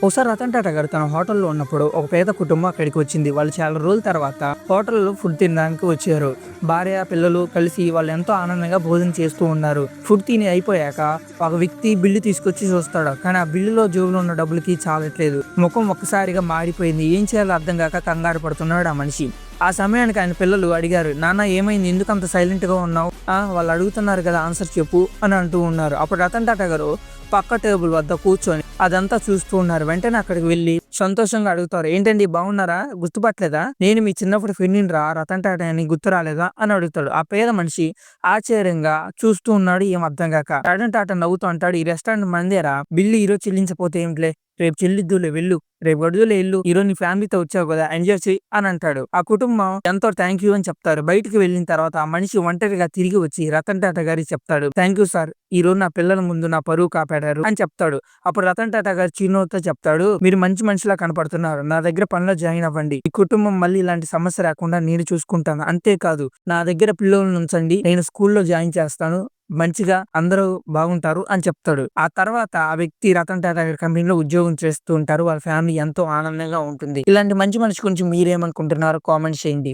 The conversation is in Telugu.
ఒకసారి రతన్ టాటా గారు తన హోటల్‌లో ఉన్నప్పుడు ఒక పేద కుటుంబం అక్కడికి వచ్చింది. వాళ్ళు చాలా రోజుల తర్వాత హోటల్‌లో ఫుడ్ తినడానికి వచ్చారు. భార్య, పిల్లలు కలిసి వాళ్ళు ఎంతో ఆనందంగా భోజనం చేస్తూ ఉన్నారు. ఫుడ్ తిని అయిపోయాక ఒక వ్యక్తి బిల్లు తీసుకొచ్చి చూస్తాడు. కానీ ఆ బిల్లులో జేబులో ఉన్న డబ్బులకి చాలట్లేదు. ముఖం ఒక్కసారిగా మారిపోయింది. ఏం చేయాలో అర్థం గాక కంగారు పడుతున్నాడు ఆ మనిషి. ఆ సమయానికి ఆయన పిల్లలు అడిగారు, "నాన్న ఏమైంది? ఎందుకంత సైలెంట్‌గా ఉన్నావు? వాళ్ళు అడుగుతున్నారు కదా ఆన్సర్ చెప్పు" అని అంటూ ఉన్నారు. అప్పుడు రతన్ టాటా గారు పక్క టేబుల్ వద్ద కూర్చొని అదంతా చూస్తూ ఉన్నారు. వెంటనే అక్కడికి వెళ్లి సంతోషంగా అడుగుతారు, "ఏంటండి బాగున్నారా? గుర్తుపట్టలేదా? నేను మీ చిన్నప్పుడు ఫ్రెండ్‌ని రా రతన్ టాటా అని గుర్తు రాలేదా?" అని అడుగుతాడు. ఆ పేద మనిషి ఆశ్చర్యంగా చూస్తూ ఉన్నాడు. ఏం అర్థం కాక. రతన్ టాటా నవ్వుతూ అంటాడు, "ఈ రెస్టారెంట్ మనదేరా. బిల్లు ఈరోజు చెల్లించకపోతే ఏంటిలే, రేపు చెల్లిద్దులే వెళ్ళు. రేపు గడువులే ఎల్లు. ఈరోజు నీ ఫ్యామిలీతో వచ్చావు కదా ఎంజాయ్ చెయ్యి" అని అంటాడు. ఆ కుటుంబం ఎంతో థ్యాంక్ యూ అని చెప్తారు. బయటికి వెళ్ళిన తర్వాత ఆ మనిషి ఒంటరిగా తిరిగి వచ్చి రతన్ టాటా గారికి చెప్తాడు, "థ్యాంక్ యూ సార్. ఈ రోజు నా పిల్లల ముందు నా పరువు కాపాడారు" అని చెప్తాడు. అప్పుడు రతన్ టాటా గారు చిరునవ్వుతో చెప్తాడు, "మీరు మంచి మనిషిలా కనపడుతున్నారు. నా దగ్గర పనిలో జాయిన్ అవ్వండి. ఈ కుటుంబం మళ్ళీ ఇలాంటి సమస్య రాకుండా నేను చూసుకుంటాను. అంతేకాదు నా దగ్గర పిల్లలను ఉంచండి. నేను స్కూల్‌లో జాయిన్ చేస్తాను. మంచిగా అందరూ బాగుంటారు" అని చెప్తాడు. ఆ తర్వాత ఆ వ్యక్తి రతన్ టాటా గారి కంపెనీలో ఉద్యోగం చేస్తూ ఉంటారు. వాళ్ళ ఫ్యామిలీ ఎంతో ఆనందంగా ఉంటుంది. ఇలాంటి మంచి మనిషి గురించి మీరేమనుకుంటున్నారో కామెంట్ చేయండి.